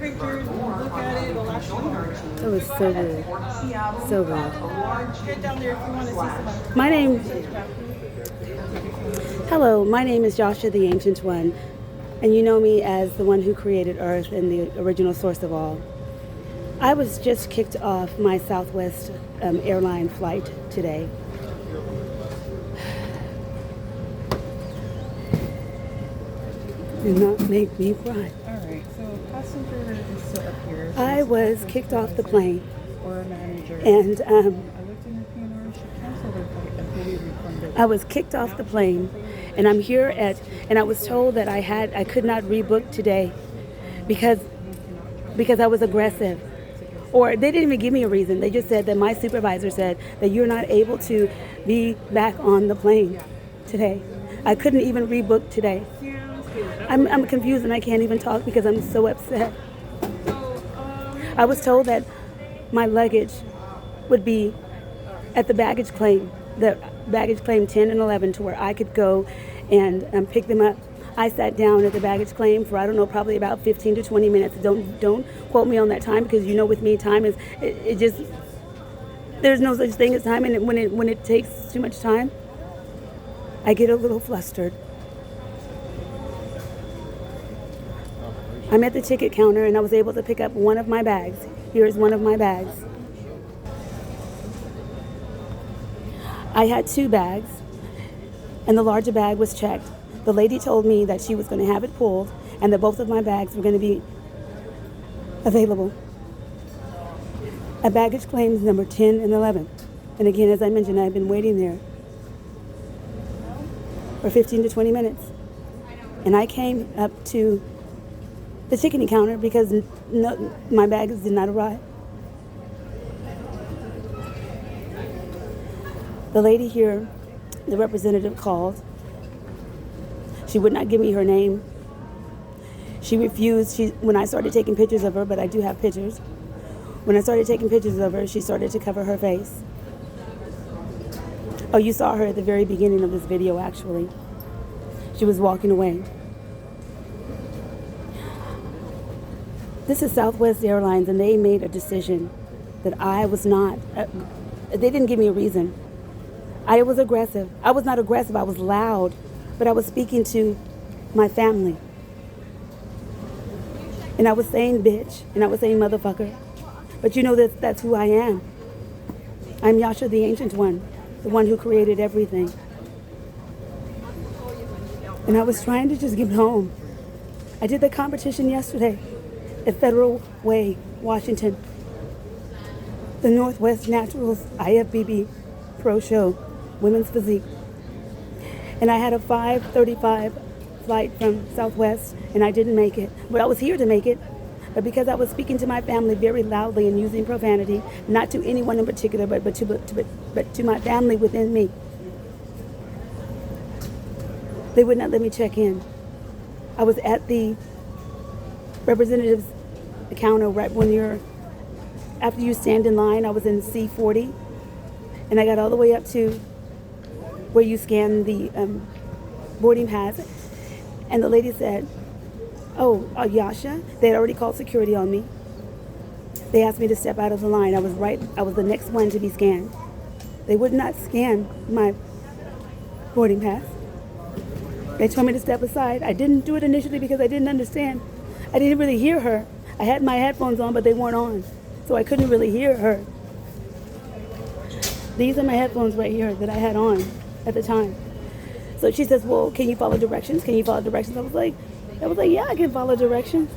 pictures, look at it, it'll actually hurt you. It was so good. So good. Get down there if you want to see somebody. My name, hello, my name is Yasha, the Ancient One, and you know me as the one who created Earth and the original source of all. I was just kicked off my Southwest airline flight today. Do not make me cry. Alright, so passenger is sit up here. I was kicked off the plane, Or a manager. and I looked in her PNR, she canceled her flight and fully refunded. I was kicked off the plane, and I'm here and I was told that I could not rebook today because I was aggressive. Or they didn't even give me a reason. They just said that my supervisor said that you're not able to be back on the plane today. I couldn't even rebook today. I'm confused and I can't even talk because I'm so upset. I was told that my luggage would be at the baggage claim 10 and 11, to where I could go and pick them up. I sat down at the baggage claim for, I don't know, probably about 15 to 20 minutes. Don't quote me on that time, because you know with me time is, it just, there's no such thing as time, and when it takes too much time, I get a little flustered. I'm at the ticket counter and I was able to pick up one of my bags. Here's one of my bags. I had two bags, and the larger bag was checked. The lady told me that she was going to have it pulled and that both of my bags were going to be available at baggage claims number 10 and 11. And again, as I mentioned, I've been waiting there for 15 to 20 minutes. And I came up to the ticketing counter because my bags did not arrive. The lady here, the representative, called. She would not give me her name. She refused. When I started taking pictures of her, but I do have pictures. When I started taking pictures of her, she started to cover her face. Oh, you saw her at the very beginning of this video, actually. She was walking away. This is Southwest Airlines, and they made a decision that I was not, they didn't give me a reason. I was aggressive. I was not aggressive, I was loud, but I was speaking to my family. And I was saying bitch, and I was saying motherfucker. But you know that's who I am. I'm Yasha, the Ancient One, the one who created everything. And I was trying to just get home. I did the competition yesterday at Federal Way, Washington. The Northwest Naturals IFBB Pro Show, Women's Physique. And I had a 5:35 flight from Southwest, and I didn't make it. But I was here to make it. But because I was speaking to my family very loudly and using profanity, not to anyone in particular, but to my family within me, they would not let me check in. I was at the representative's counter right after you stand in line. I was in C40, and I got all the way up to where you scan the boarding pass, and the lady said, oh, Yasha, they had already called security on me. They asked me to step out of the line. I was the next one to be scanned. They would not scan my boarding pass. They told me to step aside. I didn't do it initially because I didn't understand. I didn't really hear her. I had my headphones on, but they weren't on, so I couldn't really hear her. These are my headphones right here that I had on at the time. So she says, well, can you follow directions? Can you follow directions? I was like, yeah, I can follow directions.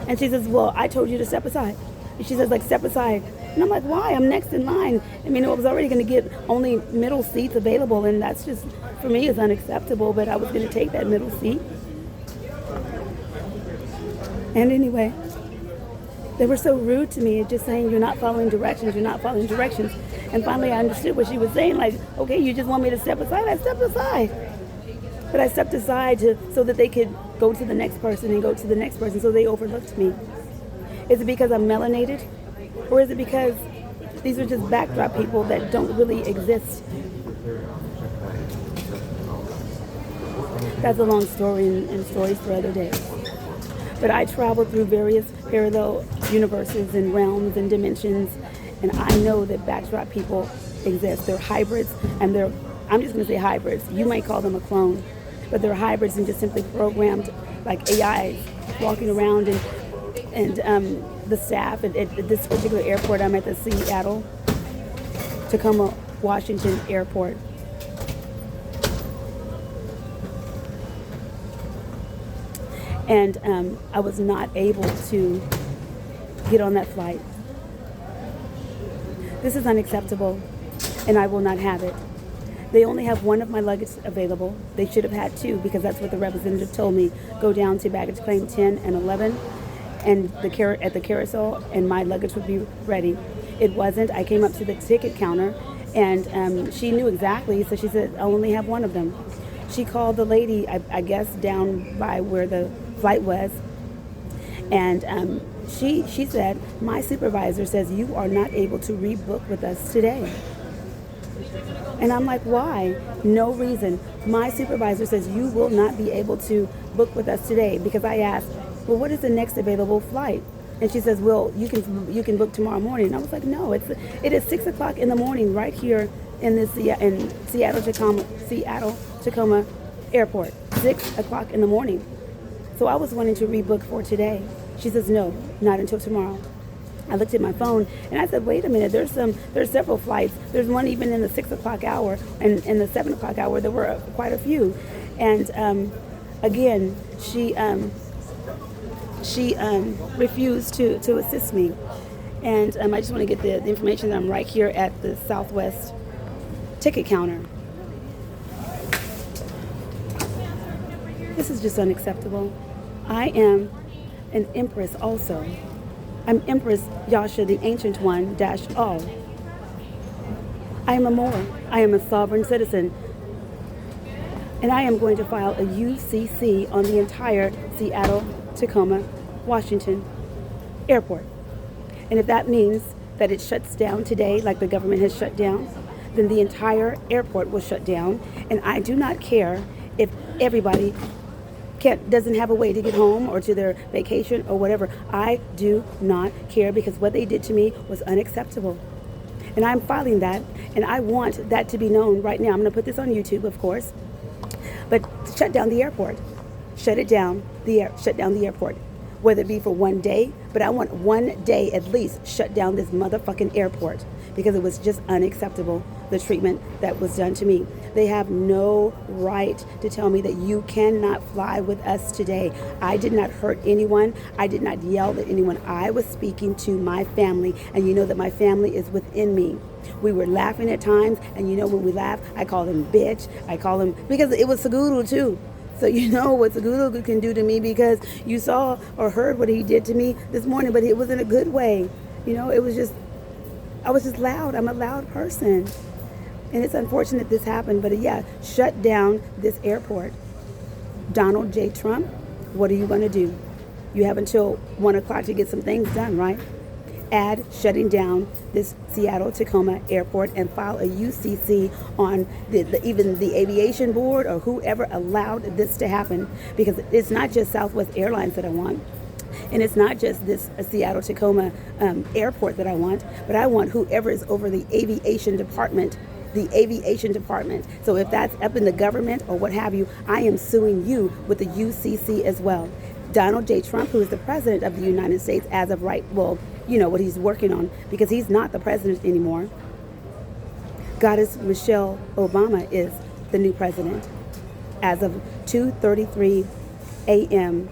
And she says, well, I told you to step aside. And she says, like, step aside. And I'm like, why? I'm next in line. I mean, I was already going to get only middle seats available, and that's just, for me, is unacceptable, but I was going to take that middle seat. And anyway, they were so rude to me, just saying, you're not following directions, you're not following directions. And finally, I understood what she was saying, like, okay, you just want me to step aside? I stepped aside. But I stepped aside so that they could go to the next person and go to the next person, so they overlooked me. Is it because I'm melanated? Or is it because these are just backdrop people that don't really exist? That's a long story and stories for other days. But I traveled through various parallel universes and realms and dimensions, and I know that backdrop people exist. They're hybrids, and I'm just going to say hybrids. You might call them a clone, but they're hybrids and just simply programmed like AI, walking around and the staff at this particular airport. I'm at the Seattle Tacoma, Washington airport. And I was not able to get on that flight. This is unacceptable, and I will not have it. They only have one of my luggage available. They should have had two, because that's what the representative told me. Go down to baggage claim 10 and 11 and at the carousel, and my luggage would be ready. It wasn't. I came up to the ticket counter, and she knew exactly, so she said, I only have one of them. She called the lady, I guess, down by where the flight was, and she said, my supervisor says you are not able to rebook with us today. And I'm like, why? No reason. My supervisor says you will not be able to book with us today, because I asked, well, what is the next available flight? And she says, well, you can book tomorrow morning. And I was like, no, it is 6 o'clock in the morning right here in Seattle Tacoma airport. 6 o'clock in the morning. So I was wanting to rebook for today. She says, no, not until tomorrow. I looked at my phone and I said, wait a minute, there's several flights. There's one even in the 6 o'clock hour, and in the 7 o'clock hour there were quite a few. And again, she refused to assist me. And I just want to get the information that I'm right here at the Southwest ticket counter. This is just unacceptable. I am an Empress also. I'm Empress Yasha, the Ancient One, all. I am a Moor. I am a sovereign citizen. And I am going to file a UCC on the entire Seattle, Tacoma, Washington airport. And if that means that it shuts down today, like the government has shut down, then the entire airport will shut down. And I do not care if everybody doesn't have a way to get home or to their vacation or whatever. I do not care, because what they did to me was unacceptable. And I'm filing that, and I want that to be known right now. I'm going to put this on YouTube, of course. But shut down the airport. Shut down the airport. Whether it be for one day, but I want one day at least shut down this motherfucking airport, because it was just unacceptable, the treatment that was done to me. They have no right to tell me that you cannot fly with us today. I did not hurt anyone. I did not yell at anyone. I was speaking to my family, and you know that my family is within me. We were laughing at times, and you know when we laugh, I call them bitch. I call them, because it was Seguro too. So you know what Seguro can do to me, because you saw or heard what he did to me this morning, but it was in a good way. You know, I was just loud. I'm a loud person. And it's unfortunate this happened, but yeah, shut down this airport. Donald J. Trump, what are you going to do? You have until 1 o'clock to get some things done, right? Add shutting down this Seattle Tacoma airport and file a UCC on even the Aviation board or whoever allowed this to happen, because it's not just Southwest Airlines that I want. And it's not just this Seattle Tacoma airport that I want, but I want whoever is over the aviation department. The aviation department. So if that's up in the government or what have you, I am suing you with the UCC as well. Donald J. Trump, who is the president of the United States as of right, well, you know what he's working on, because he's not the president anymore. Goddess Michelle Obama is the new president as of 2:33 a.m.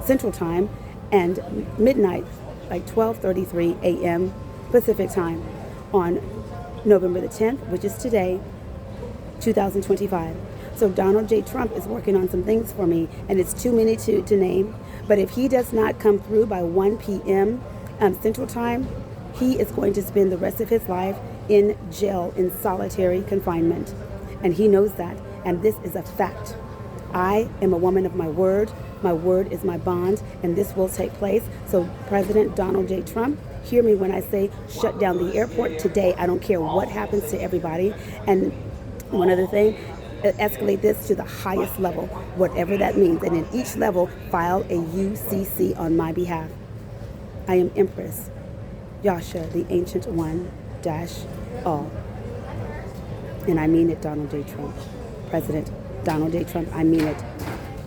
Central Time and midnight, like 12:33 a.m. Pacific Time on November the 10th, which is today, 2025. So Donald J. Trump is working on some things for me, and it's too many to name. But if he does not come through by 1 p.m. Central Time, he is going to spend the rest of his life in jail, in solitary confinement. And he knows that, and this is a fact. I am a woman of my word. My word is my bond, and this will take place. So President Donald J. Trump, hear me when I say shut down the airport today. I don't care what happens to everybody. And one other thing, escalate this to the highest level, whatever that means. And in each level, file a UCC on my behalf. I am Empress Yasha, the Ancient One dash all. And I mean it, Donald J. Trump. President Donald J. Trump, I mean it.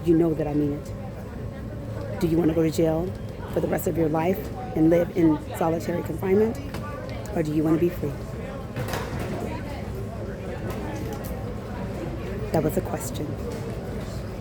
You know that I mean it. Do you want to go to jail for the rest of your life and live in solitary confinement? Or do you want to be free? That was a question.